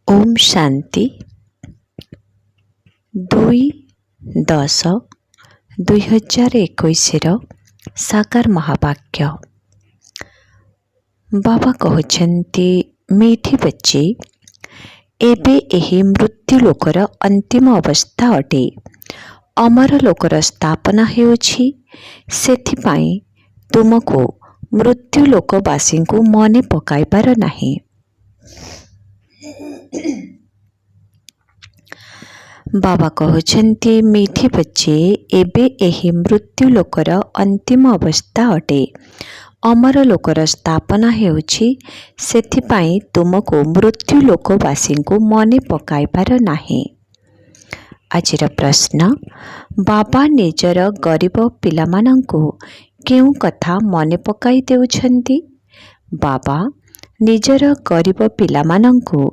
ओम शांति 2/10/2021 साकार महावाक्य। बाबा कहते मीठी बच्चे एबे एही मृत्यु लोकर अंतिम अवस्था अटे। अमर लोकर स्थापना हेउछि, सेथिपाई तुमको मृत्यु लोकवासी को मने पकाइबार नाही। बाबा कहते मीठी बच्चे एबे एही मृत्यु लोकर अंतिम अवस्था अटे। अमर लोकर स्थापना हेउछि, सेथिपाई तुमको मृत्यु लोकवासी को मने पकाइबार नाही। आजिर प्रश्न, बाबा निजर गरीब पिलामानंकु केउ कथा मने पकाई देउछन्ति? बाबा निजर गरीब पिलामानंकु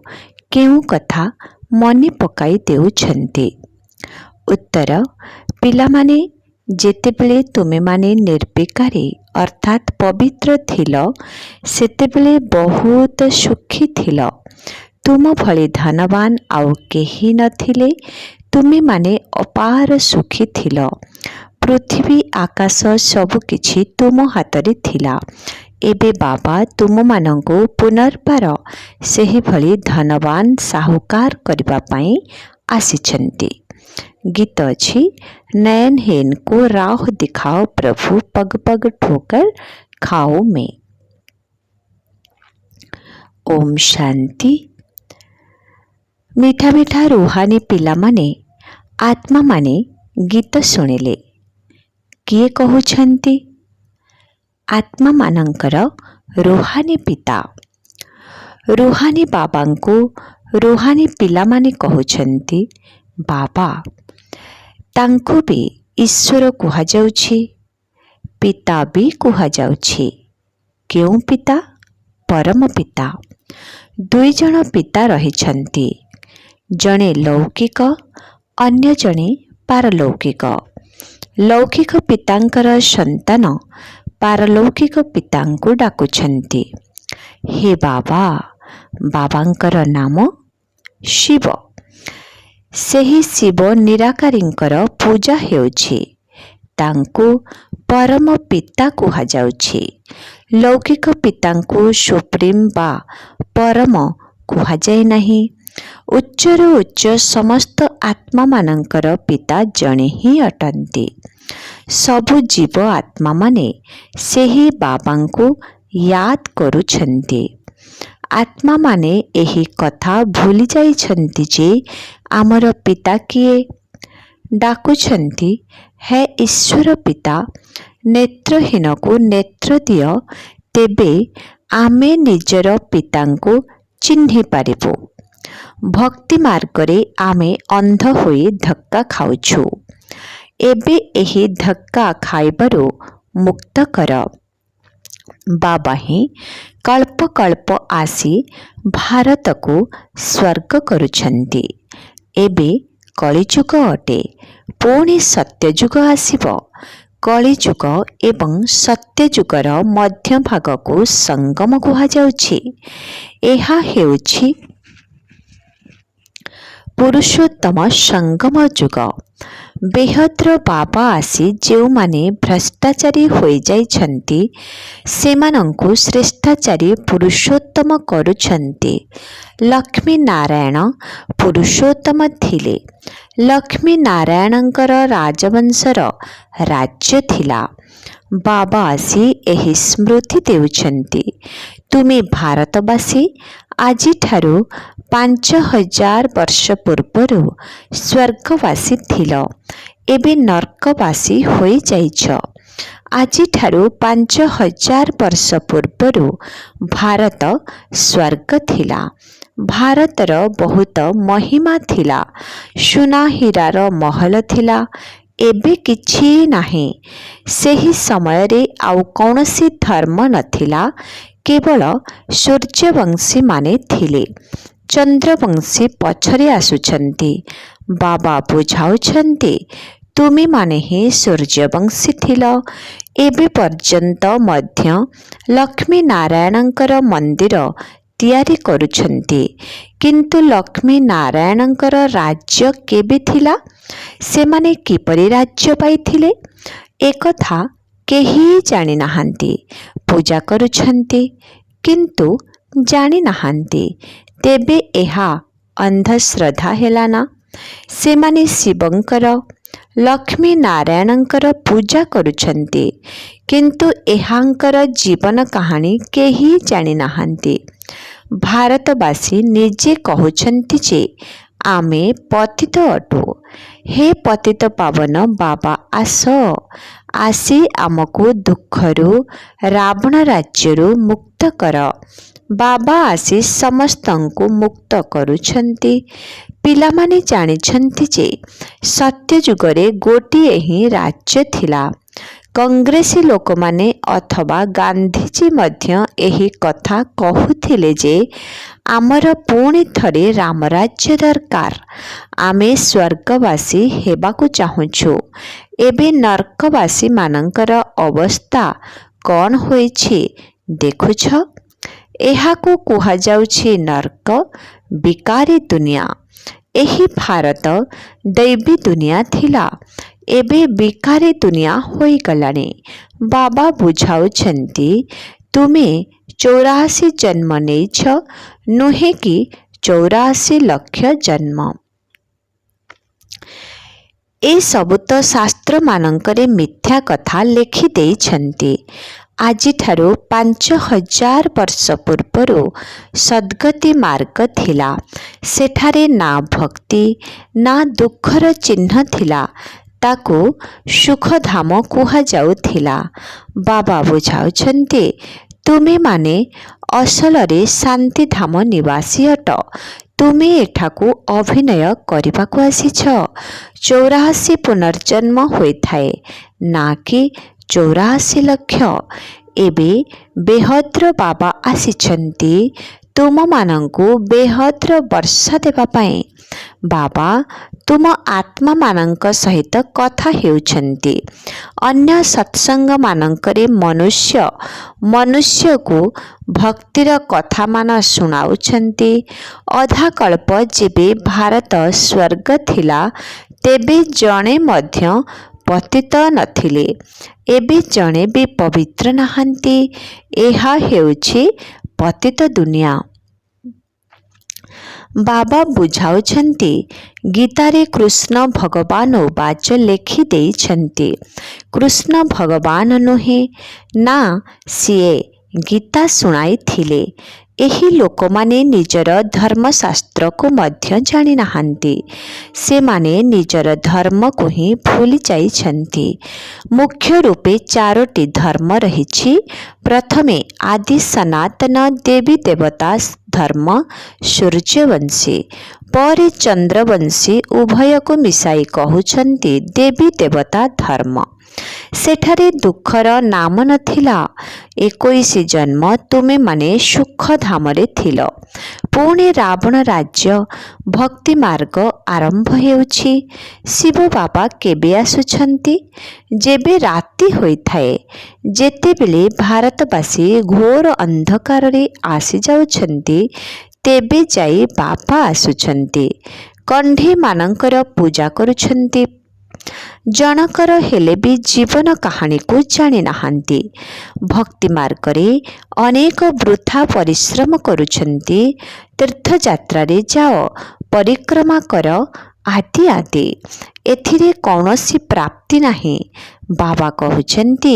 केउ कथा मने पकाई देउछन्ति? उत्तर, पिलामाने जेतेबेले तुमे माने निर्विकारी अर्थात पवित्र थिल सेतेबेले बहुत सुखी थिल। तुम भली धनवान आउ केही नथिले। तुमे माने अपार सुखी थिल। पृथ्वी आकाश सबु किछि तुम हातरे थिला। एबे बाबा तुम मानंको पुनर्बार सेही भली धनवान साहुकार करबा पाई आसिछन्ति। गीत अछि, नयनहीन को राह दिखाओ प्रभु, पग पग ठोकर खाओ में। ओम शांति। मीठा मीठा रूहानी पिला माने आत्मा माने गीत शुणिले। किए कहउछन्ति? आत्मा मानंकर रूहानी पिता। रूहानी बाबांको रूहानी पिला माने कहउछन्ति बाबा। तांको भी ईश्वर कुहा जाउछि, पिता भी कुहा जाउछि। केउ पिता? परम पिता। दुई जण पिता रहिछन्ति, जणे लौकिक अन्य जणे पारलौकिक। लौकिक पितांकर संतान पारलौकिक पितांको डाकुछन्ति हे बाबा। बाबांकर नाम शिव। सेही शिव निराकारींकर पूजा हेउछि, तांको परम पिता कुहा जाउछि। लौकिक पितांको सुप्रीम बा परम कुहा जाय नाही। उच्चर उच्च समस्त आत्मा मानंकर पिता जणे ही अटंती। सबु जीव आत्मा माने सेही बाबांको याद करुछन्ति। आत्मा माने एही कथा भूली जाइछन्ति जे आमर पिता किए। डाकुछन्ति हे ईश्वर पिता, नेत्रहीन को नेत्र दिय, तेबे आमे निजर पितांको चिन्हि पारिबो। भक्ति मार्गरे आमे अंध होई धक्का खाउछु। एबे एही धक्का खाइबारो मुक्त कर। बाबा ही कल्प कल्प आसी भारत को स्वर्ग करुछन्ति। एबे कलिजुग अटे, पुणी सत्यजुग आसिब। कलिजुग एवं सत्यजुगर मध्य भाग को संगम कुहा जाउछि। एहा हेउछि पुरुषोत्तम संगम जुग। बेहद्र बाबा आसी जेउ माने भ्रष्टाचारी होई जाइछन्ति, सेमानंकु श्रेष्ठाचारी पुरुषोत्तम करुछन्ति। लक्ष्मी नारायण पुरुषोत्तम थिले। लक्ष्मी नारायणंकर राजवंशर राज्य थिला। बाबा आसी एही स्मृति देउछन्ति, तुमे भारतवासी आजि ठारू 5000 वर्ष पूर्वरु स्वर्गवासी थिल, एबे नर्कवासी होई जाइछ। आजि ठारू 5000 वर्ष पूर्वरु भारत स्वर्ग थिला। भारतर बहुत महिमा थिला। सुना हीरार महल थिला। एबे किछि नाही। सेही समय रे आउ कौनसी धर्म नथिला, केवल सूर्यवंशी माने थिले। चंद्रवंशी पछरे आसुछन्ति। बाबा बुझाउछन्ति तुमी माने ही सूर्यवंशी थिल। एबे पर्यंत मध्य लक्ष्मी नारायणंकर मंदिर ତିଆରି କରୁଛନ୍ତି। କିନ୍ତୁ ଲକ୍ଷ୍ମୀ ନାରାୟଣଙ୍କର ରାଜ୍ୟ କେବେ ଥିଲା? ସେମାନେ କିପରି ରାଜ୍ୟ ପାଇଥିଲେ? ଏକଥା କେହି ଜାଣିନାହାନ୍ତି। ପୂଜା କରୁଛନ୍ତି କିନ୍ତୁ ଜାଣିନାହାନ୍ତି। ତେବେ ଏହା ଅନ୍ଧଶ୍ରଦ୍ଧା ହେଲା ନା? ସେମାନେ ଶିବଙ୍କର, ଲକ୍ଷ୍ମୀ ନାରାୟଣଙ୍କର ପୂଜା କରୁଛନ୍ତି କିନ୍ତୁ ଏହାଙ୍କର ଜୀବନ କାହାଣୀ କେହି ଜାଣିନାହାନ୍ତି। ଭାରତବାସୀ ନିଜେ କହୁଛନ୍ତି ଯେ ଆମେ ପତିତ ଅଟୁ। ହେ ପତିତ ପାବନ ବାବା ଆସ, ଆସି ଆମକୁ ଦୁଃଖରୁ, ରାବଣ ରାଜ୍ୟରୁ ମୁକ୍ତ କର। ବାବା ଆସି ସମସ୍ତଙ୍କୁ ମୁକ୍ତ କରୁଛନ୍ତି। ପିଲାମାନେ ଜାଣିଛନ୍ତି ଯେ ସତ୍ୟଯୁଗରେ ଗୋଟିଏ ହିଁ ରାଜ୍ୟ ଥିଲା। କଂଗ୍ରେସୀ ଲୋକମାନେ ଅଥବା ଗାନ୍ଧିଜୀ ମଧ୍ୟ ଏହି କଥା କହୁଥିଲେ ଯେ ଆମର ପୁଣି ଥରେ ରାମରାଜ୍ୟ ଦରକାର। ଆମେ ସ୍ୱର୍ଗବାସୀ ହେବାକୁ ଚାହୁଁଛୁ। ଏବେ ନର୍କବାସୀମାନଙ୍କର ଅବସ୍ଥା କ'ଣ ହୋଇଛି ଦେଖୁଛ? ଏହାକୁ କୁହାଯାଉଛି ନର୍କ, ବିକାରୀ ଦୁନିଆ। ଏହି ଭାରତ ଦୈବୀ ଦୁନିଆ ଥିଲା, ଏବେ ବିକାରୀ ଦୁନିଆ ହୋଇଗଲାଣି। ବାବା ବୁଝାଉଛନ୍ତି ତୁମେ 84 ଜନ୍ମ ନେଇଛ, ନୁହେଁ କି 84 ଲକ୍ଷ ଜନ୍ମ। ଏସବୁ ତ ଶାସ୍ତ୍ରମାନଙ୍କରେ ମିଥ୍ୟା କଥା ଲେଖିଦେଇଛନ୍ତି। ଆଜିଠାରୁ 5000 ବର୍ଷ ପୂର୍ବରୁ ସଦ୍ଗତି ମାର୍ଗ ଥିଲା। ସେଠାରେ ନା ଭକ୍ତି ନା ଦୁଃଖର ଚିହ୍ନ ଥିଲା। ତାକୁ ସୁଖଧାମ କୁହାଯାଉଥିଲା। ବାବା ବୁଝାଉଛନ୍ତି ତୁମେମାନେ ଅସଲରେ ଶାନ୍ତିଧାମ ନିବାସୀ ଅଟ। ତୁମେ ଏଠାକୁ ଅଭିନୟ କରିବାକୁ ଆସିଛ। 84 ପୁନର୍ଜନ୍ମ ହୋଇଥାଏ, ନା କି 84 ଲକ୍ଷ। ଏବେ ବେହଦ୍ର ବାବା ଆସିଛନ୍ତି ତୁମମାନଙ୍କୁ ବେହଦ୍ର ବର୍ଷା ଦେବା ପାଇଁ। ବାବା ତୁମ ଆତ୍ମାମାନଙ୍କ ସହିତ କଥା ହେଉଛନ୍ତି। ଅନ୍ୟ ସତ୍ସଙ୍ଗମାନଙ୍କରେ ମନୁଷ୍ୟକୁ ଭକ୍ତିର କଥାମାନ ଶୁଣାଉଛନ୍ତି। ଅଧାକଳ୍ପ ଯେବେ ଭାରତ ସ୍ୱର୍ଗ ଥିଲା ତେବେ ଜଣେ ମଧ୍ୟ ପତିତ ନଥିଲେ। ଏବେ ଜଣେ ବି ପବିତ୍ର ନାହାନ୍ତି। ଏହା ହେଉଛି ପତିତ ଦୁନିଆ। ବାବା ବୁଝାଉଛନ୍ତି ଗୀତାରେ କୃଷ୍ଣ ଭଗବାନ ବାଚ ଲେଖିଦେଇଛନ୍ତି। କୃଷ୍ଣ ଭଗବାନ ନୁହେଁ, ନା ସିଏ ଗୀତା ଶୁଣାଇଥିଲେ। ଏହି ଲୋକମାନେ ନିଜର ଧର୍ମଶାସ୍ତ୍ରକୁ ମଧ୍ୟ ଜାଣିନାହାନ୍ତି। ସେମାନେ ନିଜର ଧର୍ମକୁ ହିଁ ଭୁଲି ଯାଇଛନ୍ତି। ମୁଖ୍ୟ ରୂପେ 4ଟି ଧର୍ମ ରହିଛି। ପ୍ରଥମେ ଆଦି ସନାତନ ଦେବୀ ଦେବତା ଧର୍ମ ସୂର୍ଯ୍ୟବଂଶୀ, ପରେ ଚନ୍ଦ୍ରବଂଶୀ। ଉଭୟକୁ ମିଶାଇ କହୁଛନ୍ତି ଦେବୀ ଦେବତା ଧର୍ମ। ସେଠାରେ ଦୁଃଖର ନାମ ନଥିଲା। 21 ଜନ୍ମ ତୁମେମାନେ ସୁଖଧାମରେ ଥିଲ। ପୁଣି ରାବଣ ରାଜ୍ୟ, ଭକ୍ତି ମାର୍ଗ ଆରମ୍ଭ ହେଉଛି। ଶିବ ବାବା କେବେ ଆସୁଛନ୍ତି? ଯେବେ ରାତି ହୋଇଥାଏ, ଯେତେବେଳେ ଭାରତବାସୀ ଘୋର ଅନ୍ଧକାରରେ ଆସିଯାଉଛନ୍ତି, ତେବେ ଯାଇ ବାବା ଆସୁଛନ୍ତି। କଣ୍ଢେଇମାନଙ୍କର ପୂଜା କରୁଛନ୍ତି। ଜଣକର ହେଲେ ବି ଜୀବନ କାହାଣୀକୁ ଜାଣିନାହାନ୍ତି। ଭକ୍ତି ମାର୍ଗରେ ଅନେକ ବୃଥା ପରିଶ୍ରମ କରୁଛନ୍ତି। ତୀର୍ଥଯାତ୍ରାରେ ଯାଅ, ପରିକ୍ରମା କର, ଆଦି ଆଦି। ଏଥିରେ କୌଣସି ପ୍ରାପ୍ତି ନାହିଁ। ବାବା କହୁଛନ୍ତି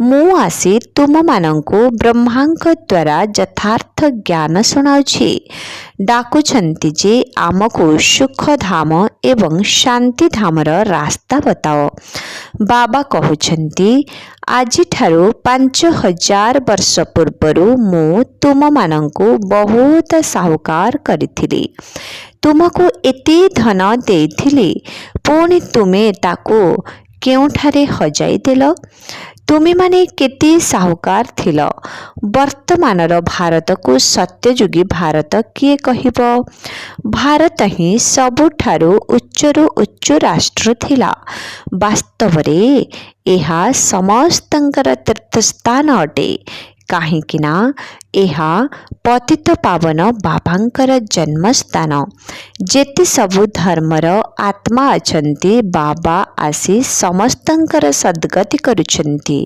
ମୁଁ ଆସି ତୁମମାନଙ୍କୁ ବ୍ରହ୍ମାଙ୍କ ଦ୍ୱାରା ଯଥାର୍ଥ ଜ୍ଞାନ ଶୁଣାଉଛି। ଡାକୁଛନ୍ତି ଯେ ଆମକୁ ସୁଖଧାମ ଏବଂ ଶାନ୍ତିଧାମର ରାସ୍ତା ବତାଅ। ବାବା କହୁଛନ୍ତି ଆଜିଠାରୁ 5000 ବର୍ଷ ପୂର୍ବରୁ ମୁଁ ତୁମମାନଙ୍କୁ ବହୁତ ସାହୁକାର କରିଥିଲି। ତୁମକୁ ଏତେ ଧନ ଦେଇଥିଲି, ପୁଣି ତୁମେ ତାକୁ କେଉଁଠାରେ ହଜାଇଦେଲ? ତୁମେମାନେ କେତେ ସାହୁକାର ଥିଲ? ବର୍ତ୍ତମାନର ଭାରତକୁ ସତ୍ୟଯୁଗୀ ଭାରତ କିଏ କହିବ? ଭାରତ ହିଁ ସବୁଠାରୁ ଉଚ୍ଚରୁ ଉଚ୍ଚ ରାଷ୍ଟ୍ର ଥିଲା। ବାସ୍ତବରେ ଏହା ସମସ୍ତଙ୍କର ତୀର୍ଥସ୍ଥାନ ଅଟେ। କାହିଁକି ନା ଏହା ପତିତ ପାବନ ବାବାଙ୍କର ଜନ୍ମସ୍ଥାନ। ଯେତେ ସବୁ ଧର୍ମର ଆତ୍ମା ଅଛନ୍ତି ବାବା ଆସି ସମସ୍ତଙ୍କର ସଦ୍ଗତି କରୁଛନ୍ତି।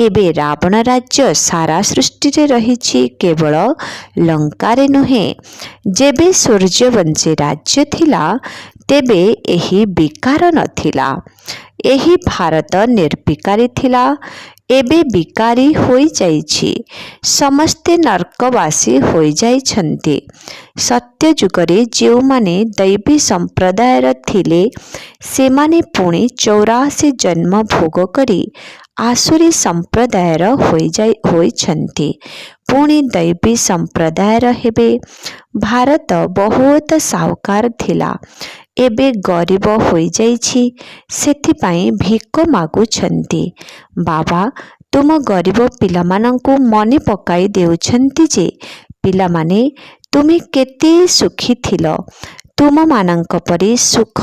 ଏବେ ରାବଣ ରାଜ୍ୟ ସାରା ସୃଷ୍ଟିରେ ରହିଛି, କେବଳ ଲଙ୍କାରେ ନୁହେଁ। ଯେବେ ସୂର୍ଯ୍ୟବଂଶୀ ରାଜ୍ୟ ଥିଲା ତେବେ ଏହି ବିକାର ନଥିଲା। ଏହି ଭାରତ ନିର୍ବିକାରୀ ଥିଲା, ଏବେ ବିକାରୀ ହୋଇଯାଇଛି। ସମସ୍ତେ ନର୍କବାସୀ ହୋଇଯାଇଛନ୍ତି। ସତ୍ୟଯୁଗରେ ଯେଉଁମାନେ ଦୈବୀ ସମ୍ପ୍ରଦାୟର ଥିଲେ ସେମାନେ ପୁଣି 84 ଜନ୍ମ ଭୋଗ କରି ଆସୁରୀ ସମ୍ପ୍ରଦାୟର ହୋଇଛନ୍ତି, ପୁଣି ଦୈବୀ ସମ୍ପ୍ରଦାୟର ହେବେ। ଭାରତ ବହୁତ ସାହୁକାର ଥିଲା, ଏବେ ଗରିବ ହୋଇଯାଇଛି, ସେଥିପାଇଁ ଭିକ ମାଗୁଛନ୍ତି। ବାବା ତୁମ ଗରିବ ପିଲାମାନଙ୍କୁ ମନେ ପକାଇ ଦେଉଛନ୍ତି ଯେ ପିଲାମାନେ ତୁମେ କେତେ ସୁଖୀ ଥିଲ। ତୁମମାନଙ୍କ ପରି ସୁଖ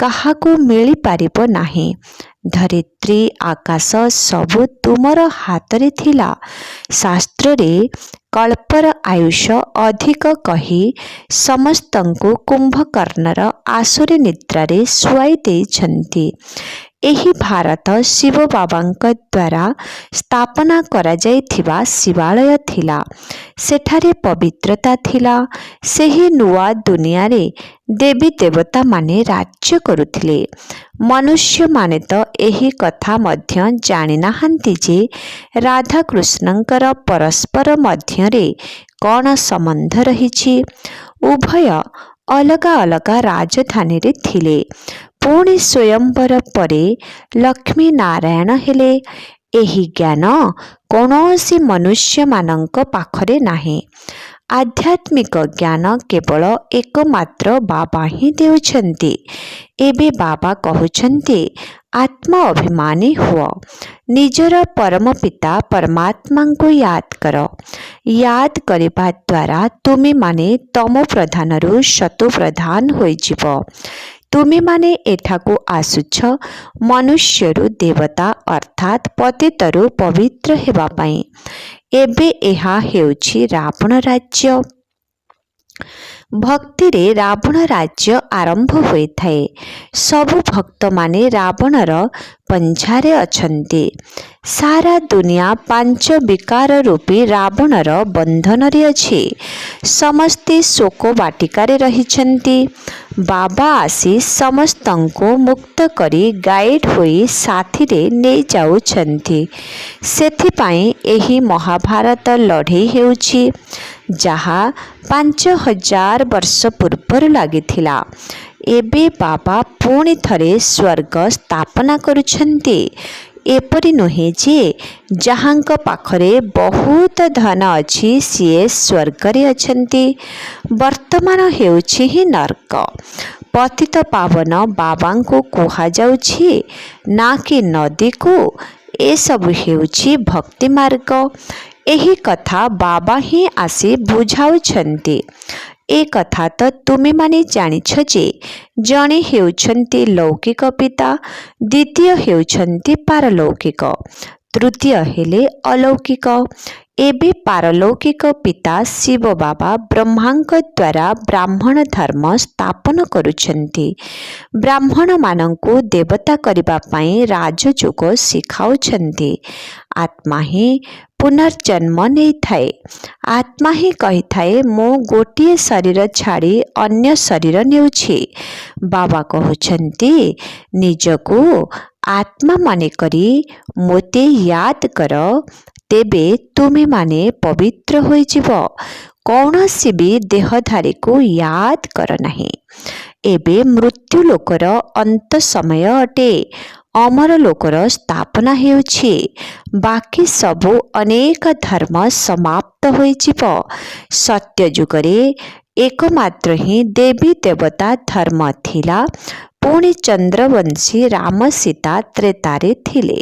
କାହାକୁ ମିଳିପାରିବ ନାହିଁ। ଧରିତ୍ରୀ ଆକାଶ ସବୁ ତୁମର ହାତରେ ଥିଲା। ଶାସ୍ତ୍ରରେ କଳ୍ପର ଆୟୁଷ ଅଧିକ କହି ସମସ୍ତଙ୍କୁ କୁମ୍ଭକର୍ଣ୍ଣର ଆସୁରୀ ନିଦ୍ରାରେ ଶୁଆଇ ଦେଇଛନ୍ତି। ଏହି ଭାରତ ଶିବ ବାବାଙ୍କ ଦ୍ୱାରା ସ୍ଥାପନା କରାଯାଇଥିବା ଶିବାଳୟ ଥିଲା। ସେଠାରେ ପବିତ୍ରତା ଥିଲା। ସେହି ନୂଆ ଦୁନିଆରେ ଦେବୀ ଦେବତାମାନେ ରାଜ୍ୟ କରୁଥିଲେ। ମନୁଷ୍ୟମାନେ ତ ଏହି କଥା ମଧ୍ୟ ଜାଣିନାହାନ୍ତି ଯେ ରାଧାକୃଷ୍ଣଙ୍କର ପରସ୍ପର ମଧ୍ୟରେ କ'ଣ ସମ୍ବନ୍ଧ ରହିଛି। ଉଭୟ ଅଲଗା ଅଲଗା ରାଜଧାନୀରେ ଥିଲେ। ପୁଣି ସ୍ୱୟଂବର ପରେ ଲକ୍ଷ୍ମୀ ନାରାୟଣ ହେଲେ। ଏହି ଜ୍ଞାନ କୌଣସି ମନୁଷ୍ୟମାନଙ୍କ ପାଖରେ ନାହିଁ। ଆଧ୍ୟାତ୍ମିକ ଜ୍ଞାନ କେବଳ ଏକମାତ୍ର ବାବା ହିଁ ଦେଉଛନ୍ତି। ଏବେ ବାବା କହୁଛନ୍ତି ଆତ୍ମ ଅଭିମାନୀ ହୁଅ। ନିଜର ପରମ ପିତା ପରମାତ୍ମାଙ୍କୁ ୟାଦ କର। ୟାଦ କରିବା ଦ୍ୱାରା ତୁମେମାନେ ତମୋ ପ୍ରଧାନରୁ ସତୋ ପ୍ରଧାନ ହୋଇଯିବ। ତୁମେମାନେ ଏଠାକୁ ଆସୁଛ ମନୁଷ୍ୟରୁ ଦେବତା ଅର୍ଥାତ୍ ପତିତରୁ ପବିତ୍ର ହେବା ପାଇଁ। ଏବେ ଏହା ହେଉଛି ରାବଣ ରାଜ୍ୟ। ଭକ୍ତିରେ ରାବଣ ରାଜ୍ୟ ଆରମ୍ଭ ହୋଇଥାଏ। ସବୁ ଭକ୍ତମାନେ ରାବଣର ପଞ୍ଝାରେ ଅଛନ୍ତି। ସାରା ଦୁନିଆ 5 ବିକାର ରୂପୀ ରାବଣର ବନ୍ଧନରେ ଅଛି। ସମସ୍ତେ ଶୋକ ବାଟିକାରେ ରହିଛନ୍ତି। ବାବା ଆସି ସମସ୍ତଙ୍କୁ ମୁକ୍ତ କରି ଗାଇଡ୍ ହୋଇ ସାଥିରେ ନେଇଯାଉଛନ୍ତି। ସେଥିପାଇଁ ଏହି ମହାଭାରତ ଲଢ଼େଇ ହେଉଛି, ଯାହା 5000 ବର୍ଷ ପୂର୍ବରୁ ଲାଗିଥିଲା। ଏବେ ବାବା ପୁଣି ଥରେ ସ୍ୱର୍ଗ ସ୍ଥାପନା କରୁଛନ୍ତି। ଏପରି ନୁହେଁ ଯେ ଯାହାଙ୍କ ପାଖରେ ବହୁତ ଧନ ଅଛି ସିଏ ସ୍ୱର୍ଗରେ ଅଛନ୍ତି। ବର୍ତ୍ତମାନ ହେଉଛି ହିଁ ନର୍କ। ପତିତ ପାବନ ବାବାଙ୍କୁ କୁହାଯାଉଛି ନା କି ନଦୀକୁ। ଏସବୁ ହେଉଛି ଭକ୍ତି ମାର୍ଗ। ଏହି କଥା ବାବା ହିଁ ଆସି ବୁଝାଉଛନ୍ତି। ଏ କଥା ତ ତୁମେମାନେ ଜାଣିଛ ଯେ ଜଣେ ହେଉଛନ୍ତି ଲୌକିକ ପିତା, ଦ୍ୱିତୀୟ ହେଉଛନ୍ତି ପାରଲୌକିକ, ତୃତୀୟ ହେଲେ ଅଲୌକିକ। ଏବେ ପାରଲୌକିକ ପିତା ଶିବ ବାବା ବ୍ରହ୍ମାଙ୍କ ଦ୍ୱାରା ବ୍ରାହ୍ମଣ ଧର୍ମ ସ୍ଥାପନ କରୁଛନ୍ତି। ବ୍ରାହ୍ମଣମାନଙ୍କୁ ଦେବତା କରିବା ପାଇଁ ରାଜଯୋଗ ଶିଖାଉଛନ୍ତି। ଆତ୍ମା ହିଁ ପୁନର୍ଜନ୍ମ ନେଇଥାଏ। ଆତ୍ମା ହିଁ କହିଥାଏ ମୁଁ ଗୋଟିଏ ଶରୀର ଛାଡ଼ି ଅନ୍ୟ ଶରୀର ନେଉଛି। ବାବା କହୁଛନ୍ତି ନିଜକୁ ଆତ୍ମା ମନେକରି ମୋତେ ୟାଦ କର, ତେବେ ତୁମେମାନେ ପବିତ୍ର ହୋଇଯିବ। କୌଣସି ବି ଦେହଧାରୀକୁ ୟାଦ କର ନାହିଁ। ଏବେ ମୃତ୍ୟୁ ଲୋକର ଅନ୍ତ ସମୟ ଅଟେ। ଅମର ଲୋକର ସ୍ଥାପନା ହେଉଛି। ବାକି ସବୁ ଅନେକ ଧର୍ମ ସମାପ୍ତ ହୋଇଯିବ। ସତ୍ୟଯୁଗରେ ଏକମାତ୍ର ହିଁ ଦେବୀ ଦେବତା ଧର୍ମ ଥିଲା। ପୁଣି ଚନ୍ଦ୍ରବଂଶୀ ରାମ ସୀତା ତ୍ରେତାରେ ଥିଲେ।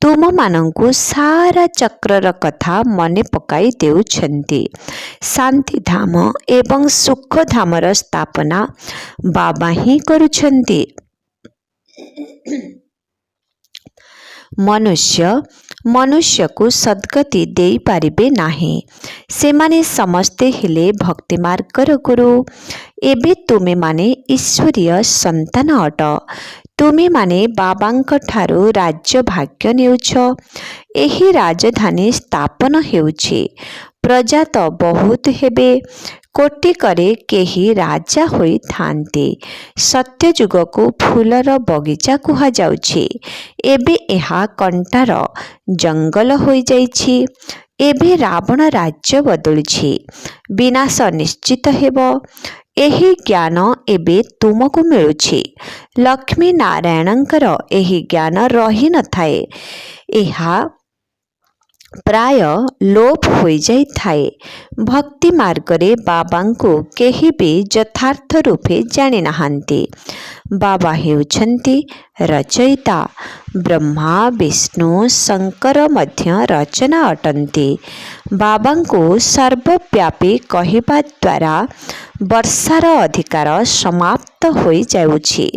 ତୁମମାନଙ୍କୁ ସାରା ଚକ୍ରର କଥା ମନେ ପକାଇ ଦେଉଛନ୍ତି। ଶାନ୍ତିଧାମ ଏବଂ ସୁଖଧାମର ସ୍ଥାପନା ବାବା ହିଁ କରୁଛନ୍ତି। मनुष्य मनुष्य को सद्गति देई पारिबे नाही। सेमाने समस्ते हेले भक्ति मार्गर गुरु। एबे तुमे माने ईश्वरीय संतान अट। तुमे माने बाबांक ठारू राज्य भाग्य नेउछ। एही राजधानी स्थापन हेउछि। प्रजा तो बहुत हेबे, कोटि करे केही राजा होई थांते। सत्य जुग को फूलर बगीचा कुहा जाउछि। एबे एहा कंटार जंगल होई जाइछि। एबे रावण राज्य बदलुछि। विनाश निश्चित हेबो। एही ज्ञान एबे तुमको मिलुछि। लक्ष्मी नारायणंकर एही ज्ञान रही न थाए। एहा प्राय लोप होई जाई थाए। भक्ति मार्गरे बाबांको केही भी यथार्थ रूपे जानि नाहांती। बाबा हेउछंती रचयिता। ब्रह्मा विष्णु शंकर मध्य रचना अटंती। बाबांको सर्वव्यापी कहिबा द्वारा वर्षार अधिकार समाप्त होई जाउछि।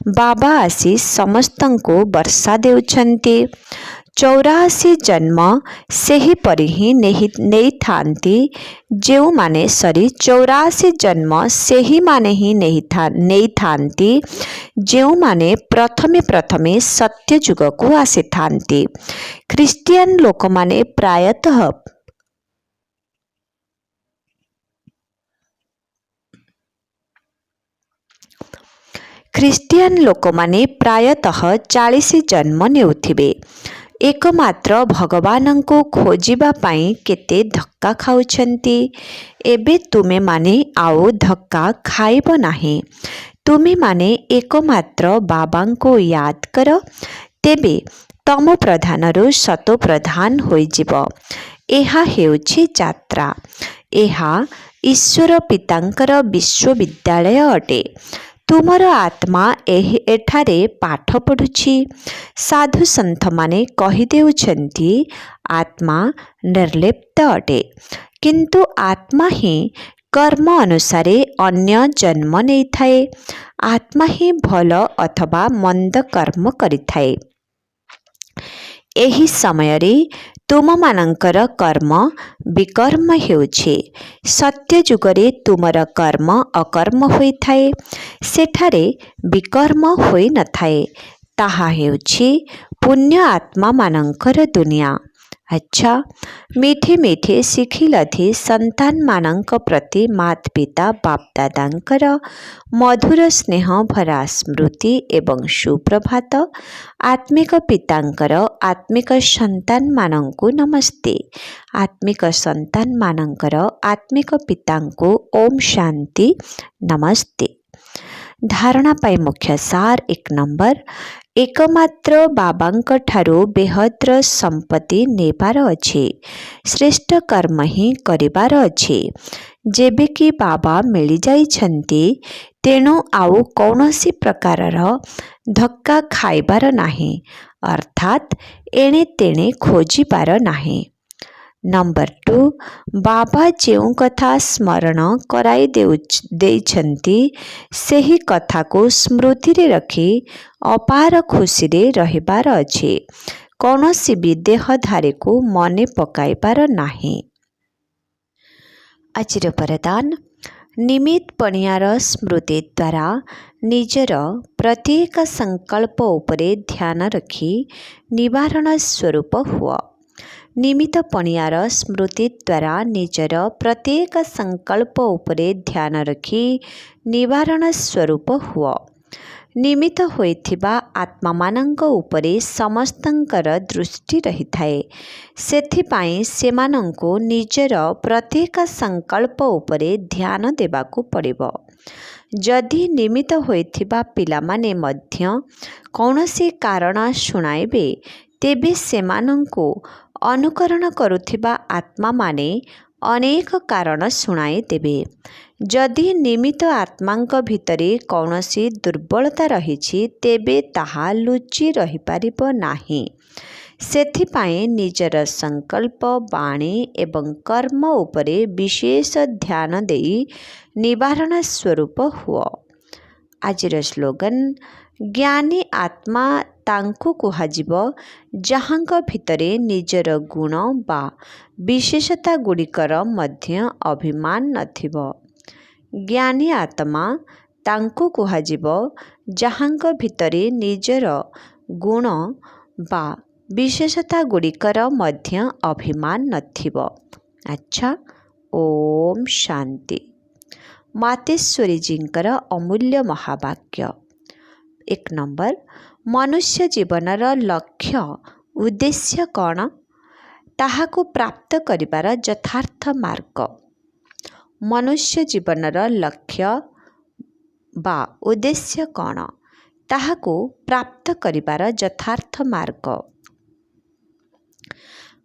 बाबा आसी समस्तंको वर्षा देउछंती। 84 जन्म सेही परि ही नहीं थांती। जेउ माने 84 जन्म सेही माने ही नहीं थांती जेउ माने प्रथमे प्रथमे सत्य जुग को आसी थांती। ख्रिस्टियन लोक माने प्रायतः ख्रिस्टियन लोक माने प्रायतः 40 जन्म नेउथिबे। एकमात्र भगवान को खोजिबा पाई केते धक्का खाउछंती। एबे तुमे माने आउ धक्का खाइब नाही। तुमे माने एकमात्र बाबा को याद कर, तेबे तम प्रधानरु शतो प्रधान होई जिवो। एहा हेउछि यात्रा। एहा ईश्वर पितांकर विश्वविद्यालय अटे। तुमर आत्मा एठारे पाठ पढ़ुछि। साधु संत माने कहि देउछंती आत्मा निर्लिप्त अटे, किंतु आत्मा ही कर्म अनुसारे अन्य जन्म नहीं थाए। आत्मा ही भल अथवा मंद कर्म करिथाए। एही समय रे तुम मानंकर कर्म विकर्म हेउछि। सत्य जुगरे तुमर कर्म अकर्म होई थाए। सेठारे विकर्म होई न थाए। ताहा हेउछि पुण्य आत्मा मानंकर दुनिया। अच्छा, मीठे मीठे शिखिलधि संतान मानंक प्रति मात पिता बाप दादांकर मधुर स्नेह भरा स्मृति एवं सुप्रभात। आत्मिक पितांकर आत्मिक संतान मानंकु नमस्ते। आत्मिक संतान मानंकर आत्मिक पितांकु ओम शांति नमस्ते। धारणा पाई मुख्य सार 1 नंबर, एकमात्र बाबांक ठारू बेहद्र संपत्ति नेबार अछि। श्रेष्ठ कर्म ही करिबार अछि। जेबे कि बाबा मिली जाइछंती, तेणु आउ कौनसी प्रकारर धक्का खाइबार नाही, अर्थात एणे तेणे खोजिबार नाही। नंबर 2, बाबा जेउ कथा स्मरण कराई देइछंती, सेही कथा को स्मृति रे रखी अपार खुशी रे रहिबार अछि। कौनसी भी देहधारी को मने पकाइबार नाही। आजिर वरदान, निमित पणियार स्मृति द्वारा निजर प्रत्येक संकल्प उपरे ध्यान रखी निवारण स्वरूप हुआ। निमित पणियार स्मृति द्वारा निजर प्रत्येक संकल्प उपरे ध्यान रखी निवारण स्वरूप हुआ। निमित होइथिबा आत्मा मानंक उपरे समस्तंकर दृष्टि रही थाए। सेथिपाई सेमानंको निजर प्रत्येक संकल्प उपरे ध्यान देबाकू पड़िबो। जदि निमित होइथिबा पिलामाने मध्य कौनसी कारण शुणाइबे, तेबे सेमानंको अनुकरण करुथिबा आत्मा माने अनेक कारण शुणाई देबे। जदि निमित आत्मांक भितरे कौनसी दुर्बलता रहिछि, तेबे ताहा लुचि रही पारिबो नाही। सेथिपाई निजर संकल्प, वाणी एवं कर्म उपरे विशेष ध्यान देई निवारण स्वरूप हुओ। आजिर स्लोगन, ज्ञानी आत्मा तांकु कुहाजिबो जहांक भितरे निजर गुण बा विशेषता गुड़िकर मध्य अभिमान नथिबो। ज्ञानी आत्मा तांकु कुहाजिबो जहांक भितरे निजर गुण बा विशेषता गुड़िकर मध्य अभिमान नथिबो। अच्छा, ओम शांति। मातेश्वरी जींकर अमूल्य महावाक्य। 1 नंबर, मनुष्य जीवनर लक्ष्य उद्देश्य कौन? ताहाकु प्राप्त करिबार यथार्थ मार्ग। मनुष्य जीवनर लक्ष्य बा उद्देश्य कौन? ताहाकु प्राप्त करिबार यथार्थ मार्ग।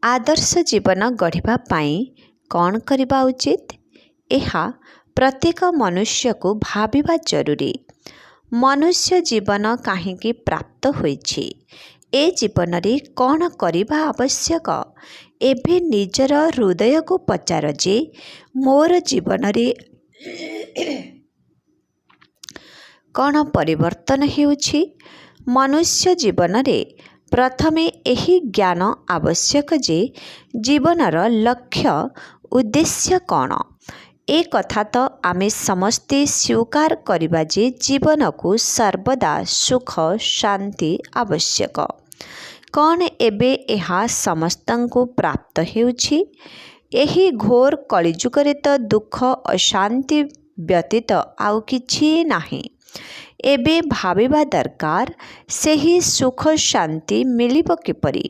आदर्श जीवन गढ़िबा पाई कौन करिबा उचित? एहा प्रत्येक मनुष्य को भाविबा जरूरी। मनुष्य जीवन काहींकी प्राप्त होईछि, ए जीवन रे कौन करिबा आवश्यक? एभे निजर हृदय को पचार जे मोर जीवन रे कौन परिवर्तन हेउछि। मनुष्य जीवन रे प्रथमे एही ज्ञान आवश्यक जे जीवनर लक्ष्य उद्देश्य कौन। ए कथा तो आमे समस्ते स्वीकार करिबा जे जीवन को सर्वदा सुख शांति आवश्यक। कौन एबे एहा समस्तंको प्राप्त हेउछि? एही घोर कलिजुगरे तो दुख अशांति व्यतीत आउ किछि नाही। एबे भाविबा दरकार सेही सुख शांति मिलिब किपरि।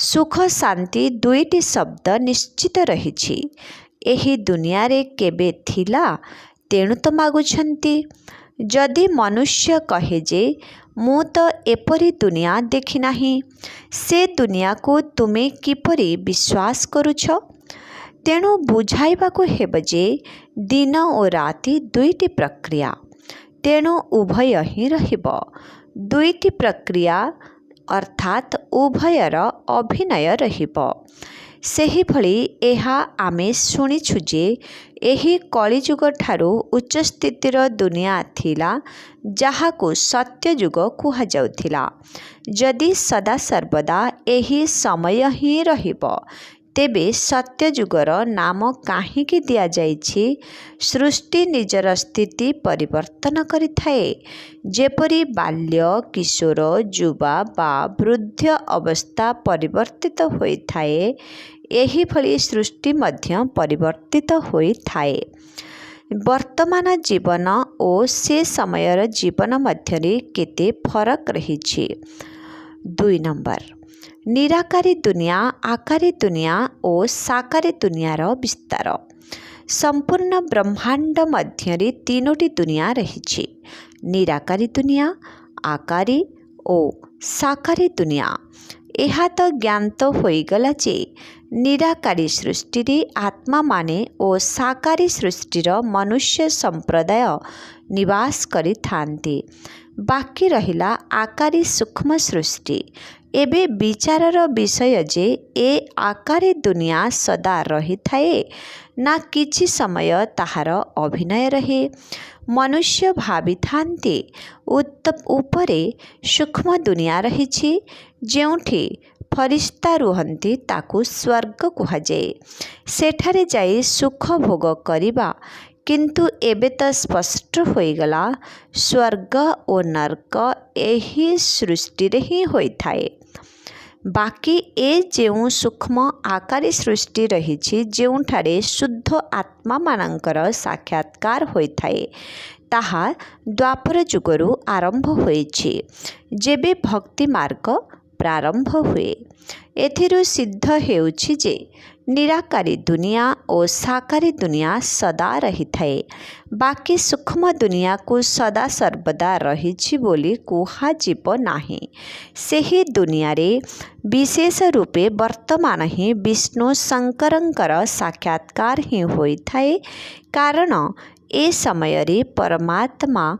सुख शांति दुईटी शब्द निश्चित रहिछि। एही दुनिया रे केबे थिला तेणु तो मागुछंती। जदि मनुष्य कहे जे मु तो एपरी दुनिया देखि नाही, से दुनिया को तुमे किपरि विश्वास करुछ? तेणु बुझाइबाको हेब जे दिन और राति दुईटी प्रक्रिया, तेणु उभय ही रहिब। दुईटी प्रक्रिया अर्थात उभयर अभिनय रहिब। सेही भली एहा आमे शुणिछु जे एही कलिजुग ठारू उच्च स्थितिर दुनिया थिला जहाकु सत्य युग कुहा जाउथिला। जदि सदा सर्वदा एही समय ही रहिब तेबे सत्य युगर नाम काहींकी दिया जाइछि? सृष्टि निजर स्थिति परिवर्तन करिथाए। जेपरि बाल्य, किशोर, युवा बा वृद्ध अवस्था परिवर्तित होइथाए, एही भली सृष्टि मध्य परिवर्तित होइथाए। वर्तमान जीवन और से समयर जीवन मध्यरे केते फरक रहिछि। 2 नंबर, निराकारी दुनिया, आकारी दुनिया और साकारी दुनियार विस्तार। संपूर्ण ब्रह्मांड मध्यरे तीनोटी दुनिया रहिछि, निराकारी दुनिया, आकारी और साकारी दुनिया। एहा तो ज्ञात होइगला जे निराकारी सृष्टि रे आत्मा माने और साकारी सृष्टिर मनुष्य संप्रदाय निवास करि थांती। बाकी रहिला आकारी सूक्ष्म सृष्टि। एबे विचारर विषय जे ए आकारी दुनिया सदा रही थाए ना किछि समय ताहार अभिनय रहे। मनुष्य भावी थांती उपरे सूक्ष्म दुनिया रहिछि, जेउठी फरिश्ता रुहंती ताकू स्वर्ग कुहाଯାଏ। सेठारे जाई सुख भोग करिबा, किंतु एबे तो स्पष्ट होइगला स्वर्ग और नरक एही सृष्टि रे ही होइथाए। बाकी ए जेउ सूक्ष्म आकारी सृष्टि रहिछि, जेउठारे शुद्ध आत्मा मानकर साक्षात्कार होइथाए, ताहा द्वापर जुगरु आरंभ होइछि, जेबे भक्ति मार्ग प्रारंभ हुए। एथिरु सिद्ध हेउछि जे निराकारी दुनिया और साकारी दुनिया सदा रही थाए, बाकी सूक्ष्म दुनिया को सदा सर्वदा रहिछि बोली कुहाजिब नाही। सेही दुनिया रे विशेष रूपे वर्तमान ही विष्णु शंकरंकर साक्षात्कार ही होइथाए, कारण ए समय रे परमात्मा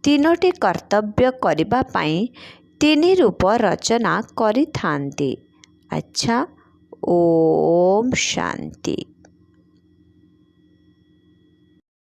तीनोटी कर्तव्य करिबा पाई 3 रूप रचना करिथांती। अच्छा, ओम शांति।